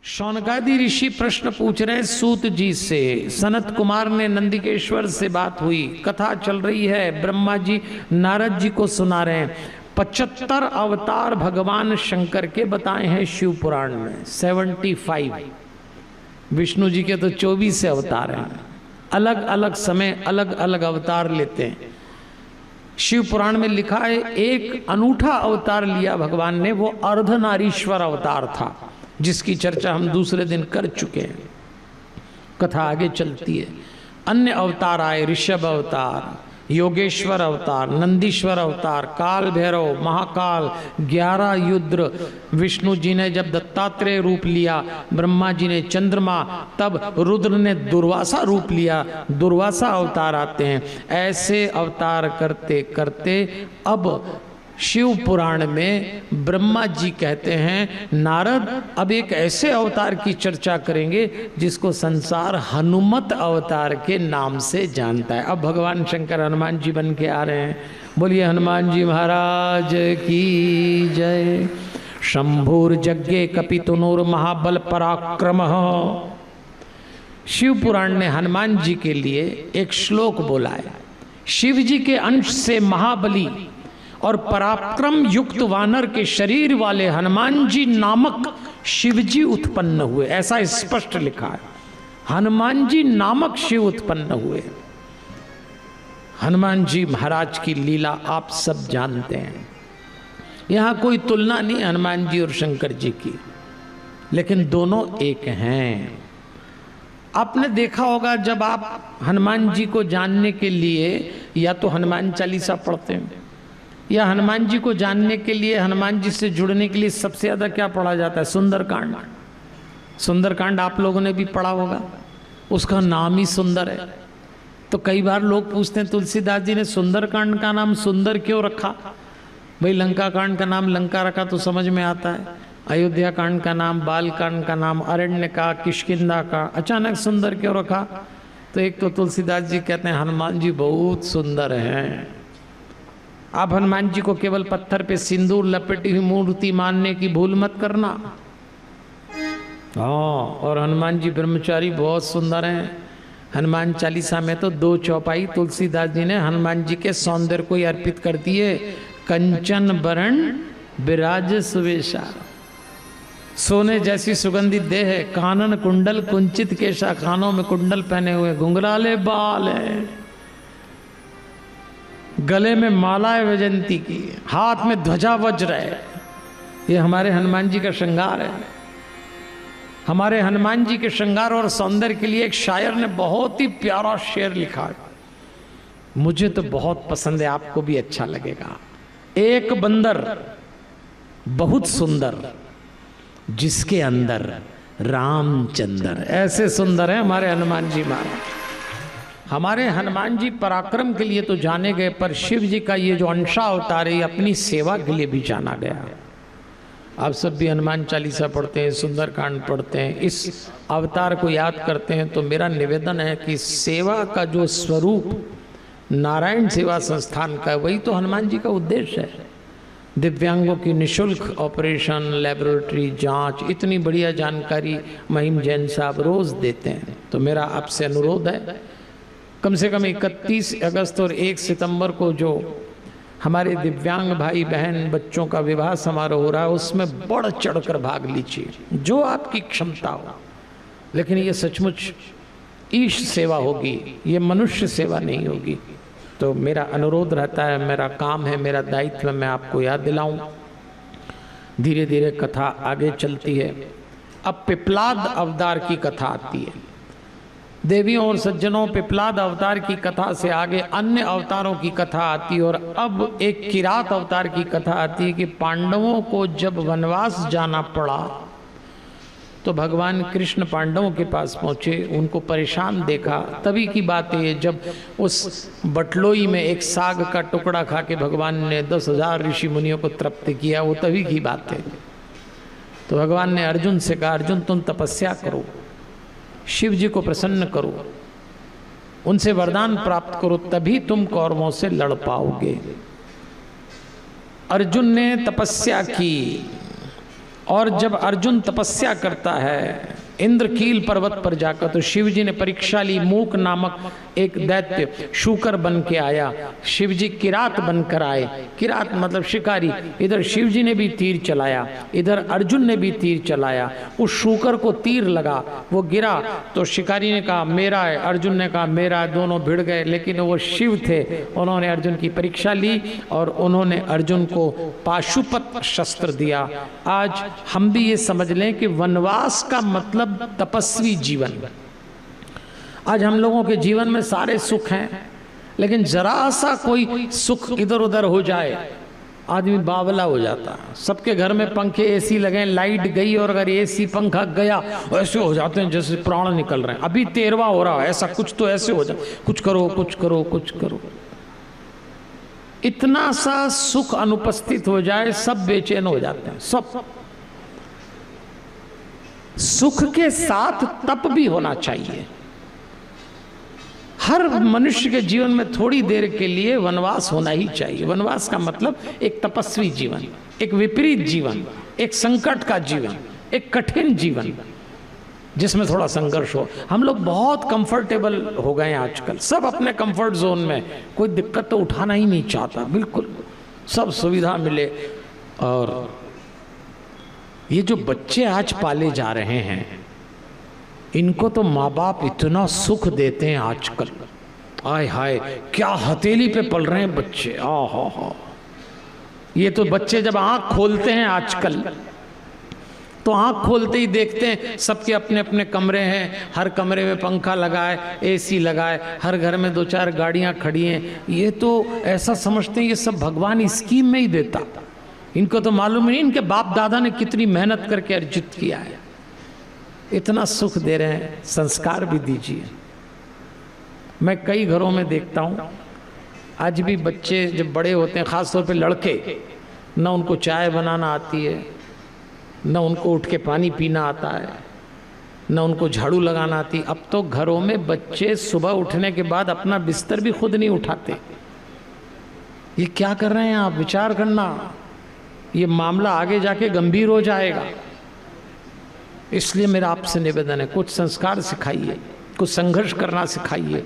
शौनकादि ऋषि प्रश्न पूछ रहे सूत जी से। सनत कुमार ने नंदिकेश्वर से बात हुई, कथा चल रही है, ब्रह्मा जी नारद जी को सुना रहे हैं। 75 अवतार भगवान शंकर के बताए हैं शिव पुराण में, 75। विष्णु जी के तो 24 अवतार हैं, अलग अलग समय अलग अलग अवतार लेते हैं। शिव पुराण में लिखा है एक अनूठा अवतार लिया भगवान ने, वो अर्धनारीश्वर अवतार था, जिसकी चर्चा हम दूसरे दिन कर चुके हैं। कथा आगे चलती है। अन्य अवतार आए, ऋषभ अवतार, योगेश्वर अवतार, नंदीश्वर अवतार, काल भैरव, महाकाल, 11 युद्र। विष्णु जी ने जब दत्तात्रेय रूप लिया, ब्रह्मा जी ने चंद्रमा, तब रुद्र ने दुर्वासा रूप लिया, दुर्वासा अवतार आते हैं। ऐसे अवतार करते करते अब शिव पुराण में ब्रह्मा जी कहते हैं नारद अब एक ऐसे अवतार की चर्चा करेंगे जिसको संसार हनुमत अवतार के नाम से जानता है। अब भगवान शंकर हनुमान जी बन के आ रहे हैं। बोलिए हनुमान जी महाराज की जय। शंभुर्जज्ञे कपितुनुर महाबल पराक्रम। शिव पुराण ने हनुमान जी के लिए एक श्लोक बोला है। शिव जी के अंश से महाबली और पराक्रम युक्त वानर के शरीर वाले हनुमान जी नामक शिव जी उत्पन्न हुए, ऐसा स्पष्ट लिखा है। हनुमान जी नामक शिव उत्पन्न हुए। हनुमान जी महाराज की लीला आप सब जानते हैं, यहां कोई तुलना नहीं हनुमान जी और शंकर जी की, लेकिन दोनों एक हैं। आपने देखा होगा जब आप हनुमान जी को जानने के लिए या तो हनुमान चालीसा पढ़ते हैं, या हनुमान जी को जानने के लिए, हनुमान जी से जुड़ने के लिए सबसे ज़्यादा क्या पढ़ा जाता है? सुंदरकांड। सुंदरकांड आप लोगों ने भी पढ़ा होगा, उसका नाम ही सुंदर है। तो कई बार लोग पूछते हैं तुलसीदास जी ने सुंदरकांड का नाम सुंदर क्यों रखा? भाई लंका कांड का नाम लंका रखा तो समझ में आता है, अयोध्या कांड का नाम, बाल कांड का नाम, अरण्य का, किष्किंधा का, अचानक सुंदर क्यों रखा? तो एक तो तुलसीदास जी कहते हैं हनुमान जी बहुत सुंदर हैं। आप हनुमान जी को केवल पत्थर पे सिंदूर लपेटी हुई मूर्ति मानने की भूल मत करना। और हनुमान जी ब्रह्मचारी बहुत सुंदर हैं। हनुमान चालीसा में तो 2 चौपाई तुलसीदास जी ने हनुमान जी के सौंदर्य को ही अर्पित कर दिए। कंचन बरण विराज सुवेशा, सोने जैसी सुगंधित देह है, कानन कुंडल कुंचित केशा, कानों में कुंडल पहने हुए, घुंघराले बाल है, गले में मालाएं वैजंती की, हाथ में ध्वजा वज्र है। ये हमारे हनुमान जी का श्रृंगार है। हमारे हनुमान जी के श्रृंगार और सौंदर्य के लिए एक शायर ने बहुत ही प्यारा शेर लिखा है, मुझे तो बहुत पसंद है, आपको भी अच्छा लगेगा। एक बंदर बहुत सुंदर, जिसके अंदर रामचंद्र। ऐसे सुंदर है हमारे हनुमान जी महाराज। हमारे हनुमान जी पराक्रम के लिए तो जाने गए, पर शिव जी का ये जो अंशा अवतार है अपनी सेवा के लिए भी जाना गया। आप सब भी हनुमान चालीसा पढ़ते हैं, सुंदरकांड पढ़ते हैं, इस अवतार को याद करते हैं। तो मेरा निवेदन है कि सेवा का जो स्वरूप नारायण सेवा संस्थान का, वही तो हनुमान जी का उद्देश्य है। दिव्यांगों की निःशुल्क ऑपरेशन, लेबोरेटरी जांच, इतनी बढ़िया जानकारी महिम जैन साहब रोज देते हैं। तो मेरा आपसे अनुरोध है, कम से कम 31 अगस्त और 1 सितंबर को जो हमारे दिव्यांग भाई बहन बच्चों का विवाह समारोह हो रहा है, उसमें बढ़ चढ़कर भाग लीजिए, जो आपकी क्षमता हो। लेकिन ये सचमुच ईश सेवा होगी, ये मनुष्य सेवा नहीं होगी। तो मेरा अनुरोध रहता है, मेरा काम है, मेरा दायित्व मैं आपको याद दिलाऊं। धीरे धीरे कथा आगे चलती है। अब पिपलाद अवतार की कथा आती है। देवियों और सज्जनों, पिपलाद अवतार की कथा से आगे अन्य अवतारों की कथा आती है। और अब एक किरात अवतार की कथा आती है कि पांडवों को जब वनवास जाना पड़ा तो भगवान कृष्ण पांडवों के पास पहुंचे, उनको परेशान देखा। तभी की बात है जब उस बटलोई में एक साग का टुकड़ा खा के भगवान ने 10,000 ऋषि मुनियों को तृप्त किया, वो तभी की बात है। तो भगवान ने अर्जुन से कहा, अर्जुन तुम तपस्या करो, शिव जी को प्रसन्न करो, उनसे वरदान प्राप्त करो, तभी तुम कौरवों से लड़ पाओगे। अर्जुन ने तपस्या की और जब अर्जुन तपस्या करता है इंद्रकील पर्वत पर जाकर, तो शिव जी ने परीक्षा ली। मूक नामक एक दैत्य शूकर बन के आया, शिव जी किरात बनकर आए। किरात मतलब शिकारी। इधर शिव जी ने भी तीर चलाया, इधर अर्जुन ने भी तीर चलाया। उस शूकर को तीर लगा, वो गिरा, तो शिकारी ने कहा मेरा है, अर्जुन ने कहा मेरा है, दोनों भिड़ गए। लेकिन वो शिव थे, उन्होंने अर्जुन की परीक्षा ली और उन्होंने अर्जुन को पाशुपत शस्त्र दिया। आज हम भी ये समझ लें कि वनवास का मतलब तपस्वी जीवन। आज हम लोगों के जीवन में सारे सुख हैं, लेकिन जरा सा कोई सुख इधर उधर हो जाए आदमी बावला हो जाता है। सबके घर में पंखे एसी लगे, लाइट गई और अगर एसी पंखा गया ऐसे हो जाते हैं जैसे प्राण निकल रहे हैं। अभी 13वां हो रहा है, ऐसा कुछ तो ऐसे हो जाए, कुछ करो कुछ करो कुछ करो। इतना सा सुख अनुपस्थित हो जाए सब बेचैन हो जाते हैं। सब सुख के साथ तप भी होना चाहिए। हर मनुष्य के जीवन में थोड़ी देर के लिए वनवास होना ही चाहिए। वनवास का मतलब एक तपस्वी जीवन, एक विपरीत जीवन, एक संकट का जीवन, एक कठिन जीवन जिसमें थोड़ा संघर्ष हो। हम लोग बहुत कंफर्टेबल हो गए हैं आजकल, सब अपने कंफर्ट जोन में, कोई दिक्कत तो उठाना ही नहीं चाहता। बिल्कुल सब सुविधा मिले। और ये जो बच्चे आज पाले जा रहे हैं इनको तो माँ बाप इतना सुख देते हैं आजकल। आय हाय क्या हथेली पे पल रहे हैं बच्चे। हा ये तो बच्चे जब आंख खोलते हैं आजकल तो आंख खोलते ही देखते हैं सबके अपने अपने कमरे हैं, हर कमरे में पंखा लगाए, एसी लगाए, हर घर में 2-4 गाड़ियां खड़ी हैं। ये तो ऐसा समझते हैं ये सब भगवान स्कीम में ही देता। इनको तो मालूम नहीं इनके बाप दादा ने कितनी मेहनत करके अर्जित किया है। इतना सुख दे रहे हैं, संस्कार भी दीजिए। मैं कई घरों में देखता हूँ आज भी बच्चे जब बड़े होते हैं, ख़ासतौर पे लड़के, न उनको चाय बनाना आती है, न उनको उठ के पानी पीना आता है, न उनको झाड़ू लगाना आती। अब तो घरों में बच्चे सुबह उठने के बाद अपना बिस्तर भी खुद नहीं उठाते। ये क्या कर रहे हैं आप? विचार करना, ये मामला आगे जाके गंभीर हो जाएगा। इसलिए मेरा आपसे निवेदन है कुछ संस्कार सिखाइए, कुछ संघर्ष करना सिखाइए।